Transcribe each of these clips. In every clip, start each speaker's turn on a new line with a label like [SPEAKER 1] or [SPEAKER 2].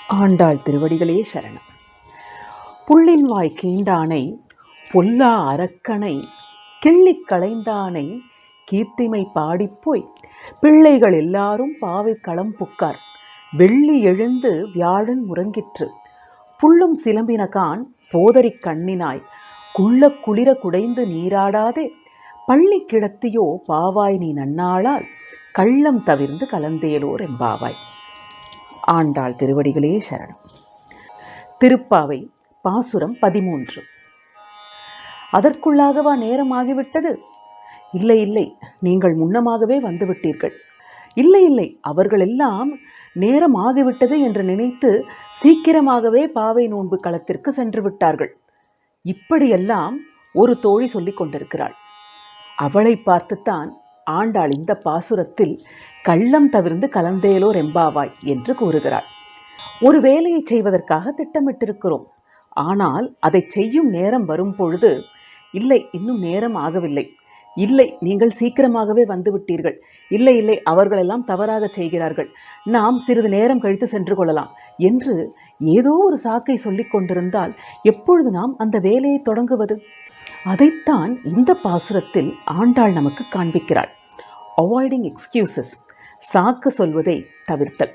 [SPEAKER 1] ஆண்டாள் திருவடிகளே சரணம். புள்ளின் வாய் கீண்டானை பொல்லா அரக்கனை கிள்ளிக் களைந்தானை கீர்த்திமை பாடிப்போய் பிள்ளைகள் எல்லாரும் பாவை களம் புக்கார் வெள்ளி எழுந்து வியாழன் முறங்கிற்று புள்ளும் சிலம்பினகான் போதரிக் கண்ணினாய் குள்ள குளிர குடைந்து நீராடாதே பள்ளி கிடத்தியோ பாவாய் நீ நன்னாளால் கள்ளம் தவிர்ந்து கலந்தேலோர் எம்பாவாய். ஆண்டாள் திருவடிகளே சரணம். திருப்பாவை பாசுரம் 13. அதற்குள்ளாகவா நேரமாகிவிட்டது? இல்லை இல்லை, நீங்கள் முன்னமாகவே வந்துவிட்டீர்கள். இல்லை இல்லை, அவர்களெல்லாம் நேரம் ஆகிவிட்டது என்று நினைத்து சீக்கிரமாகவே பாவை நோன்பு களத்திற்கு சென்று விட்டார்கள். இப்படியெல்லாம் ஒரு தோழி சொல்லிக் கொண்டிருக்கிறாள். அவளை பார்த்துத்தான் ஆண்டாள் இந்த பாசுரத்தில் கள்ளம் தவிர்ந்து கலந்தேலோர் எம்பாவாய் என்று கூறுகிறாள். ஒரு வேலையை செய்வதற்காக திட்டமிட்டிருக்கிறோம். ஆனால் அதை செய்யும் நேரம் வரும் பொழுது, இல்லை இன்னும் நேரம் ஆகவில்லை, இல்லை நீங்கள் சீக்கிரமாகவே வந்துவிட்டீர்கள், இல்லை இல்லை அவர்களெல்லாம் தவறாக செய்கிறார்கள், நாம் சிறிது நேரம் கழித்து சென்று கொள்ளலாம் என்று ஏதோ ஒரு சாக்கை சொல்லிக் கொண்டிருந்தால் எப்பொழுது நாம் அந்த வேலையை தொடங்குவது? அதைத்தான் இந்த பாசுரத்தில் ஆண்டாள் நமக்கு காண்பிக்கிறாள். அவாய்டிங் எக்ஸ்கியூசஸ், சாக்கு சொல்வதை தவிர்த்தல்.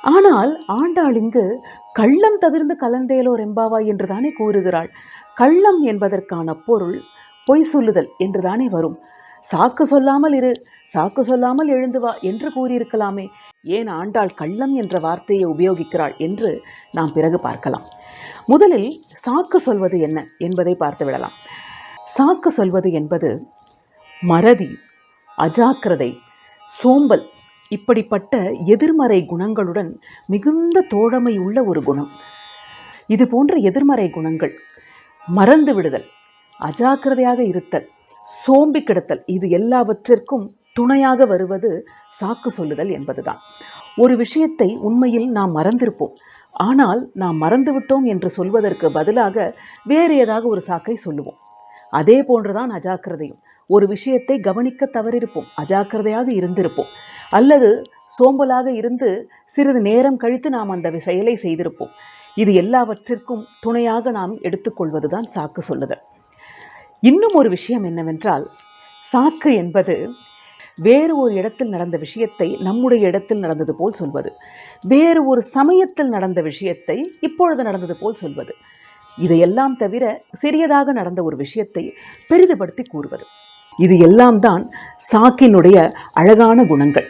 [SPEAKER 1] ஆனால் ஆண்டாள் இங்கு கள்ளம் தவிர்ந்து கலந்தேலோர் எம்பாவாய் என்று தானே கூறுகிறாள். கள்ளம் என்பதற்கான பொருள் பொய் சொல்லுதல் என்று தானே வரும். சாக்கு சொல்லாமல் இரு, சாக்கு சொல்லாமல் எழுந்து வா என்று கூறியிருக்கலாமே. ஏன் ஆண்டாள் கள்ளம் என்ற வார்த்தையை உபயோகிக்கிறாள் என்று நாம் பிறகு பார்க்கலாம். முதலில் சாக்கு சொல்வது என்ன என்பதை பார்த்து விடலாம். சாக்கு சொல்வது என்பது மறதி, அஜாக்கிரதை, சோம்பல் இப்படிப்பட்ட எதிர்மறை குணங்களுடன் மிகுந்த தோழமை உள்ள ஒரு குணம். இது போன்ற எதிர்மறை குணங்கள், மறந்து விடுதல், அஜாக்கிரதையாக இருத்தல், சோம்பி கிடத்தல், இது எல்லாவற்றிற்கும் துணையாக வருவது சாக்கு சொல்லுதல் என்பதுதான். ஒரு விஷயத்தை உண்மையில் நாம் மறந்திருப்போம். ஆனால் நாம் மறந்துவிட்டோம் என்று சொல்வதற்கு பதிலாக வேறு ஏதாவது ஒரு சாக்கை சொல்லுவோம். அதே போன்றுதான் அஜாக்கிரதையும். ஒரு விஷயத்தை கவனிக்க தவறிருப்போம், அஜாக்கிரதையாக இருந்திருப்போம், அல்லது சோம்பலாக இருந்து சிறிது நேரம் கழித்து நாம் அந்த செயலை செய்திருப்போம். இது எல்லாவற்றிற்கும் துணையாக நாம் எடுத்துக்கொள்வதுதான் சாக்கு சொல்லுதல். இன்னும் ஒரு விஷயம் என்னவென்றால், சாக்கு என்பது வேறு ஒரு இடத்தில் நடந்த விஷயத்தை நம்முடைய இடத்தில் நடந்தது போல் சொல்வது, வேறு ஒரு சமயத்தில் நடந்த விஷயத்தை இப்பொழுது நடந்தது போல் சொல்வது, இதையெல்லாம் தவிர சிறியதாக நடந்த ஒரு விஷயத்தை பெரிதுபடுத்தி கூறுவது, இது எல்லாம் தான் சாக்கினுடைய அழகான குணங்கள்.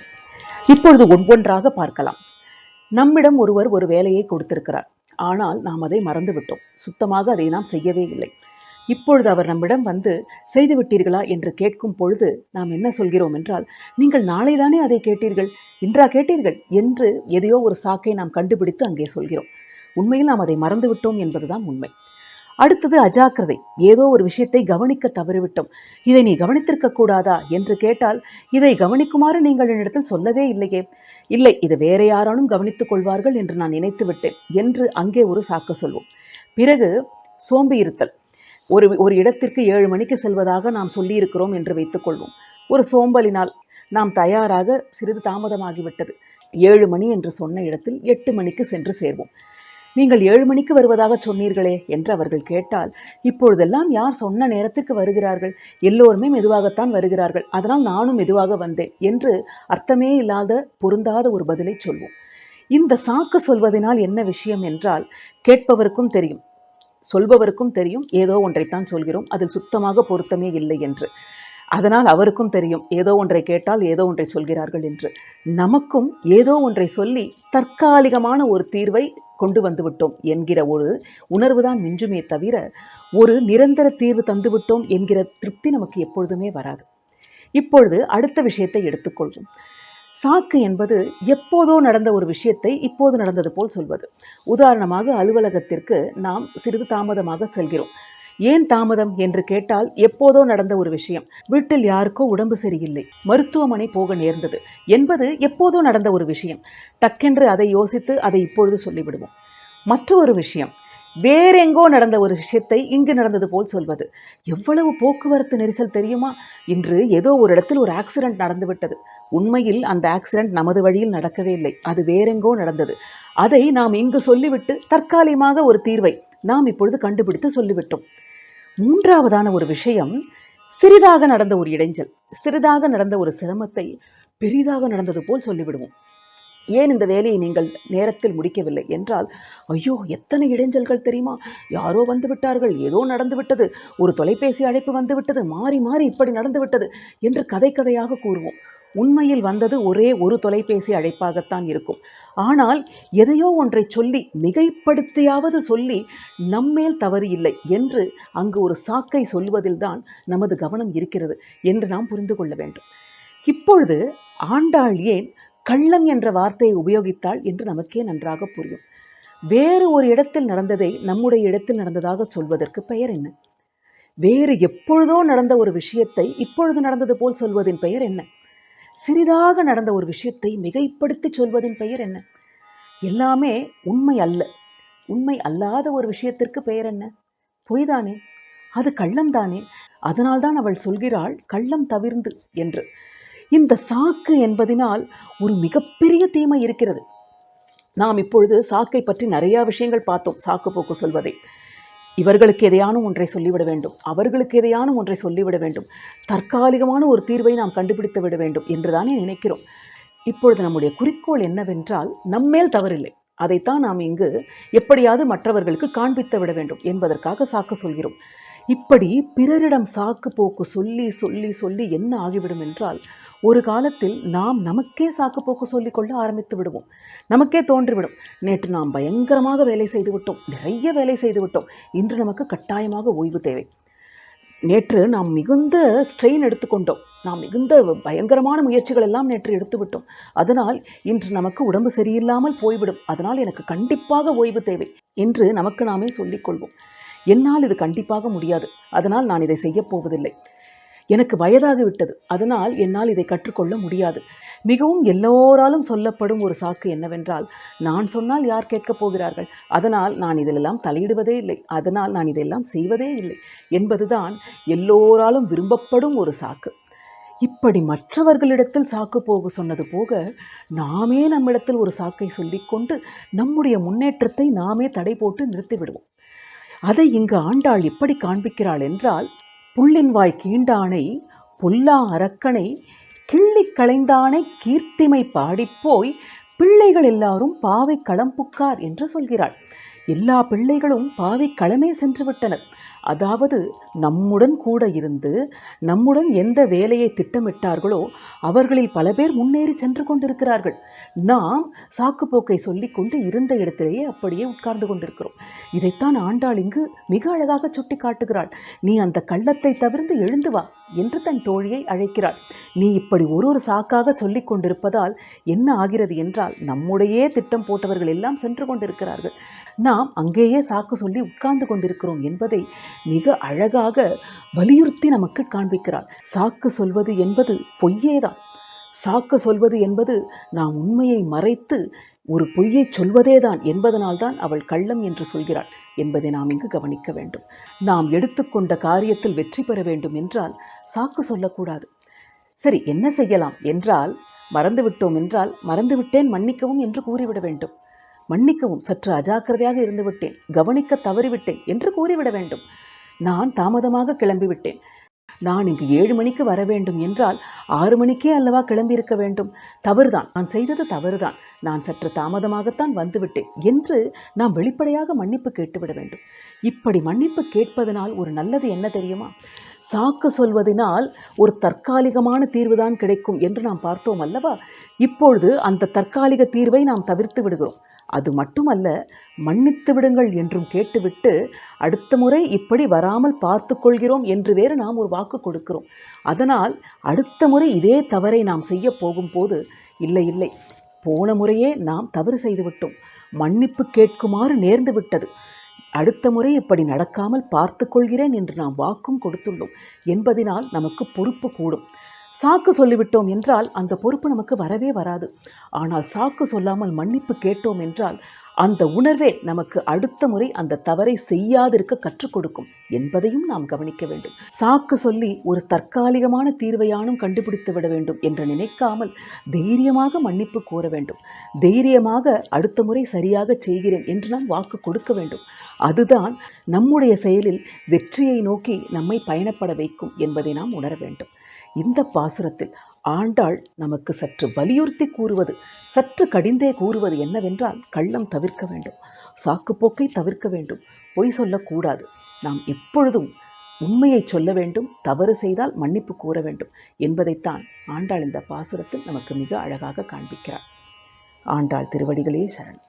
[SPEAKER 1] இப்பொழுது ஒவ்வொன்றாக பார்க்கலாம். நம்மிடம் ஒருவர் ஒரு வேலையை கொடுத்திருக்கிறார். ஆனால் நாம் அதை மறந்துவிட்டோம், சுத்தமாக அதை நாம் செய்யவே இல்லை. இப்பொழுது அவர் நம்மிடம் வந்து செய்து விட்டீர்களா என்று கேட்கும் பொழுது நாம் என்ன சொல்கிறோம் என்றால், நீங்கள் நாளை தானே அதை கேட்டீர்கள், இன்றா கேட்டீர்கள் என்று எதையோ ஒரு சாக்கை நாம் கண்டுபிடித்து அங்கே சொல்கிறோம். உண்மையில் நாம் அதை மறந்துவிட்டோம் என்பதுதான் உண்மை. அடுத்தது அஜாக்கிரதை. ஏதோ ஒரு விஷயத்தை கவனிக்க தவறிவிட்டோம். இதை நீ கவனித்திருக்க கூடாதா என்று கேட்டால், இதை கவனிக்குமாறு நீங்கள் என்னிடத்தில் சொல்லவே இல்லையே, இல்லை இது வேற யாராலும் கவனித்துக் கொள்வார்கள் என்று நான் நினைத்து விட்டேன் என்று அங்கே ஒரு சாக்கு சொல்வோம். பிறகு சோம்பி இருத்தல். ஒரு இடத்திற்கு 7 மணிக்கு செல்வதாக நாம் சொல்லியிருக்கிறோம் என்று வைத்துக்கொள்வோம். ஒரு சோம்பலினால் நாம் தயாராக சிறிது தாமதமாகிவிட்டது. 7 மணி என்று சொன்ன இடத்தில் 8 மணிக்கு சென்று சேர்வோம். நீங்கள் 7 மணிக்கு வருவதாக சொன்னீர்களே என்று அவர்கள் கேட்டால், இப்பொழுதெல்லாம் யார் சொன்ன நேரத்துக்கு வருகிறார்கள், எல்லோருமே மெதுவாகத்தான் வருகிறார்கள், அதனால் நானும் மெதுவாக வந்தேன் என்று அர்த்தமே இல்லாத பொருந்தாத ஒரு பதிலை சொல்வோம். இந்த சாக்கு சொல்வதனால் என்ன விஷயம் என்றால், கேட்பவருக்கும் தெரியும், சொல்பவருக்கும் தெரியும் ஏதோ ஒன்றைத்தான் சொல்கிறோம், அதில் சுத்தமாக பொருத்தமே இல்லை என்று. அதனால் அவருக்கும் தெரியும் ஏதோ ஒன்றை கேட்டால் ஏதோ ஒன்றை சொல்கிறார்கள் என்று. நமக்கும் ஏதோ ஒன்றை சொல்லி தற்காலிகமான ஒரு தீர்வை கொண்டு வந்துவிட்டோம் என்கிற ஒரு உணர்வுதான் மிஞ்சுமே தவிர, ஒரு நிரந்தர தீர்வு தந்துவிட்டோம் என்கிற திருப்தி நமக்கு எப்பொழுதுமே வராது. இப்பொழுது அடுத்த விஷயத்தை எடுத்துக்கொள்வோம். சாக்கு என்பது எப்போதோ நடந்த ஒரு விஷயத்தை இப்போது நடந்தது போல் சொல்வது. உதாரணமாக, அலுவலகத்திற்கு நாம் சிறிது தாமதமாக செல்கிறோம். ஏன் தாமதம் என்று கேட்டால், எப்போதோ நடந்த ஒரு விஷயம், வீட்டில் யாருக்கோ உடம்பு சரியில்லை, மருத்துவமனை போக நேர்ந்தது என்பது எப்போதோ நடந்த ஒரு விஷயம். டக்கென்று அதை யோசித்து அதை இப்பொழுது சொல்லிவிடுவோம். மற்றொரு விஷயம், வேறெங்கோ நடந்த ஒரு விஷயத்தை இங்கு நடந்தது போல் சொல்வது. எவ்வளவு போக்குவரத்து நெரிசல் தெரியுமா? இன்று ஏதோ ஒரு இடத்தில் ஒரு ஆக்சிடென்ட் நடந்துவிட்டது. உண்மையில் அந்த ஆக்சிடென்ட் நமது வழியில் நடக்கவே இல்லை, அது வேறெங்கோ நடந்தது. அதை நாம் இங்கு சொல்லிவிட்டு தற்காலிகமாக ஒரு தீர்வை நாம் இப்பொழுது கண்டுபிடித்து சொல்லிவிட்டோம். மூன்றாவதான ஒரு விஷயம், சிறிதாக நடந்த ஒரு இடைஞ்சல், சிறிதாக நடந்த ஒரு சிரமத்தை பெரிதாக நடந்தது போல் சொல்லிவிடுவோம். ஏன் இந்த வேலையை நீங்கள் நேரத்தில் முடிக்கவில்லை என்றால், ஐயோ எத்தனை இடைஞ்சல்கள் தெரியுமா, யாரோ வந்து விட்டார்கள், ஏதோ நடந்து விட்டது, ஒரு தொலைபேசி அழைப்பு வந்து விட்டது, மாறி மாறி இப்படி நடந்து விட்டது என்று கதை கதையாக கூறுவோம். உண்மையில் வந்தது ஒரே ஒரு தொலைபேசி அழைப்பாகத்தான் இருக்கும். ஆனால் எதையோ ஒன்றை சொல்லி மிகைப்படுத்தியாவது சொல்லி நம்மேல் தவறு இல்லை என்று அங்கு ஒரு சாக்கை சொல்வதில்தான் நமது கவனம் இருக்கிறது என்று நாம் புரிந்து கொள்ள வேண்டும். இப்பொழுது ஆண்டாள் ஏன் கள்ளம் என்ற வார்த்தையை உபயோகித்தாள் என்று நமக்கே நன்றாக புரியும். வேறு ஒரு இடத்தில் நடந்ததை நம்முடைய இடத்தில் நடந்ததாக சொல்வதற்கு பெயர் என்ன? வேறு எப்பொழுதோ நடந்த ஒரு விஷயத்தை இப்பொழுது நடந்தது போல் சொல்வதின் பெயர் என்ன? சிறிதாக நடந்த ஒரு விஷயத்தை மிகைப்படுத்தி சொல்வதின் பெயர் என்ன? எல்லாமே உண்மை அல்ல. உண்மை அல்லாத ஒரு விஷயத்திற்கு பெயர் என்ன? பொய்தானே, அது கள்ளம்தானே. அதனால்தான் அவள் சொல்கிறாள் கள்ளம் தவிர்ந்து என்று. இந்த சாக்கு என்பதினால் ஒரு மிகப்பெரிய தீமை இருக்கிறது. நாம் இப்பொழுது சாக்கை பற்றி நிறையா விஷயங்கள் பார்த்தோம். சாக்கு போக்கு சொல்வதை, இவர்களுக்கு எதையானும் ஒன்றை சொல்லிவிட வேண்டும், அவர்களுக்கு எதையானும் ஒன்றை சொல்லிவிட வேண்டும், தற்காலிகமான ஒரு தீர்வை நாம் கண்டுபிடித்து விட வேண்டும் என்றுதானே நினைக்கிறோம். இப்பொழுது நம்முடைய குறிக்கோள் என்னவென்றால், நம்மேல் தவறில்லை, அதைத்தான் நாம் இங்கு எப்படியாவது மற்றவர்களுக்கு காண்பித்து விட வேண்டும் என்பதற்காக சாக்கு சொல்கிறோம். இப்படி பிறரிடம் சாக்கு போக்கு சொல்லி சொல்லி சொல்லி என்ன ஆகிவிடும் என்றால், ஒரு காலத்தில் நாம் நமக்கே சாக்கு போக்கு சொல்லிக்கொள்ள ஆரம்பித்து விடுவோம். நமக்கே தோன்றிவிடும், நேற்று நாம் பயங்கரமாக வேலை செய்து விட்டோம், நிறைய வேலை செய்து விட்டோம், இன்று நமக்கு கட்டாயமாக ஓய்வு தேவை. நேற்று நாம் மிகுந்த ஸ்ட்ரெயின் எடுத்துக்கொண்டோம், நாம் மிகுந்த பயங்கரமான முயற்சிகள் எல்லாம் நேற்று எடுத்துவிட்டோம், அதனால் இன்று நமக்கு உடம்பு சரியில்லாமல் போய்விடும், அதனால் எனக்கு கண்டிப்பாக ஓய்வு தேவை என்று நமக்கு நாமே சொல்லிக்கொள்வோம். என்னால் இது கண்டிப்பாக முடியாது, அதனால் நான் இதை செய்யப்போவதில்லை. எனக்கு வயதாகிவிட்டது, அதனால் என்னால் இதை கற்றுக்கொள்ள முடியாது. மிகவும் எல்லோராலும் சொல்லப்படும் ஒரு சாக்கு என்னவென்றால், நான் சொன்னால் யார் கேட்கப் போகிறார்கள், அதனால் நான் இதிலெல்லாம் தலையிடுவதே இல்லை, அதனால் நான் இதெல்லாம் செய்வதே இல்லை என்பதுதான் எல்லோராலும் விரும்பப்படும் ஒரு சாக்கு. இப்படி மற்றவர்களிடத்தில் சாக்கு போக சொன்னது போக, நாமே நம்மிடத்தில் ஒரு சாக்கை சொல்லிக்கொண்டு நம்முடைய முன்னேற்றத்தை நாமே தடை போட்டு நிறுத்திவிடுவோம். அதை இங்கு ஆண்டாள் எப்படி காண்பிக்கிறாள் என்றால், புள்ளின் வாய் கீண்டானை பொல்லா அரக்கனை கிள்ளி களைந்தானை கீர்த்திமை பாடிப்போய் பிள்ளைகள் எல்லாரும் பாவை களம் புக்கார் என்று சொல்கிறாள். எல்லா பிள்ளைகளும் பாவை களமே சென்று விட்டனர். அதாவது நம்முடன் கூட இருந்து நம்முடன் எந்த வேலையை திட்டமிட்டார்களோ அவர்களில் பல பேர் முன்னேறி சென்று கொண்டிருக்கிறார்கள். நாம் சாக்குப்போக்கை சொல்லிக்கொண்டு இருந்த இடத்திலேயே அப்படியே உட்கார்ந்து கொண்டிருக்கிறோம். இதைத்தான் ஆண்டாள் இங்கு மிக அழகாக சுட்டி காட்டுகிறாள். நீ அந்த கள்ளத்தை தவிர்த்து எழுந்து வா என்று தன் தோழியை அழைக்கிறாள். நீ இப்படி ஒரு சாக்காக சொல்லிக் கொண்டிருப்பதால் என்ன ஆகிறது என்றால், நம்முடைய திட்டம் போட்டவர்கள் எல்லாம் சென்று கொண்டிருக்கிறார்கள், நாம் அங்கேயே சாக்கு சொல்லி உட்கார்ந்து கொண்டிருக்கிறோம் என்பதை மிக அழகாக வலியுறுத்தி நமக்கு காண்பிக்கிறாள். சாக்கு சொல்வது என்பது பொய்யேதான். சாக்கு சொல்வது என்பது நாம் உண்மையை மறைத்து ஒரு பொய்யை சொல்வதேதான் என்பதனால்தான் அவள் கள்ளம் என்று சொல்கிறாள் என்பதை நாம் இங்கு கவனிக்க வேண்டும். நாம் எடுத்துக்கொண்ட காரியத்தில் வெற்றி பெற வேண்டும் என்றால் சாக்கு சொல்லக்கூடாது. சரி, என்ன செய்யலாம் என்றால், மறந்துவிட்டோம் என்றால் மறந்துவிட்டேன் மன்னிக்கவும் என்று கூறிவிட வேண்டும். மன்னிக்கவும், சற்று அஜாக்கிரதையாக இருந்துவிட்டேன், கவனிக்க தவறிவிட்டேன் என்று கூறிவிட வேண்டும். நான் தாமதமாக கிளம்பிவிட்டேன், நான் இங்கு 7 மணிக்கு வர வேண்டும் என்றால் 6 மணிக்கே அல்லவா கிளம்பியிருக்க வேண்டும், தவறுதான், நான் செய்தது தவறுதான், நான் சற்று தாமதமாகத்தான் வந்துவிட்டேன் என்று நாம் வெளிப்படையாக மன்னிப்பு கேட்டுவிட வேண்டும். இப்படி மன்னிப்பு கேட்பதனால் ஒரு நல்லது என்ன தெரியுமா? சாக்கு சொல்வதனால் ஒரு தற்காலிகமான தீர்வுதான் கிடைக்கும் என்று நாம் பார்த்தோம் அல்லவா? இப்பொழுது அந்த தற்காலிக தீர்வை நாம் தவிர்த்து விடுகிறோம். அது மட்டுமல்ல, மன்னித்து விடுங்கள் என்றும் கேட்டுவிட்டு அடுத்த முறை இப்படி வராமல் பார்த்து கொள்கிறோம் என்று வேறு நாம் ஒரு வாக்கு கொடுக்கிறோம். அதனால் அடுத்த முறை இதே தவறை நாம் செய்ய போகும்போது, இல்லை இல்லை, போன முறையே நாம் தவறு செய்துவிட்டோம், மன்னிப்பு கேட்குமாறு நேர்ந்து விட்டது, அடுத்த முறை இப்படி நடக்காமல் பார்த்து கொள்கிறேன் என்று நாம் வாக்கும் கொடுத்துள்ளோம் என்பதனால் நமக்கு பொறுப்பு கூடும். சாக்கு சொல்லிவிட்டோம் என்றால் அந்த பொறுப்பு நமக்கு வரவே வராது. ஆனால் சாக்கு சொல்லாமல் மன்னிப்பு கேட்டோம் என்றால் அந்த உணர்வே நமக்கு அடுத்த முறை அந்த தவறை செய்யாதிருக்க கற்றுக் கொடுக்கும் என்பதையும் நாம் கவனிக்க வேண்டும். சாக்கு சொல்லி ஒரு தற்காலிகமான தீர்வையானும் கண்டுபிடித்து விட வேண்டும் என்று நினைக்காமல் தைரியமாக மன்னிப்பு கோர வேண்டும். தைரியமாக அடுத்த முறை சரியாக செய்கிறேன் என்று நாம் வாக்கு கொடுக்க வேண்டும். அதுதான் நம்முடைய செயலில் வெற்றியை நோக்கி நம்மை பயணப்பட வைக்கும் என்பதை நாம் உணர வேண்டும். இந்த பாசுரத்தில் ஆண்டாள் நமக்கு சற்று வலியுறுத்தி கூறுவது, சற்று கடிந்தே கூறுவது என்னவென்றால், கள்ளம் தவிர்க்க வேண்டும், சாக்குப்போக்கை தவிர்க்க வேண்டும், பொய் சொல்லக்கூடாது. நாம் எப்பொழுதும் உண்மையை சொல்ல வேண்டும், தவறு செய்தால் மன்னிப்பு கூற வேண்டும் என்பதைத்தான் ஆண்டாள் இந்த பாசுரத்தில் நமக்கு மிக அழகாக காண்பிக்கிறார். ஆண்டாள் திருவடிகளே சரணம்.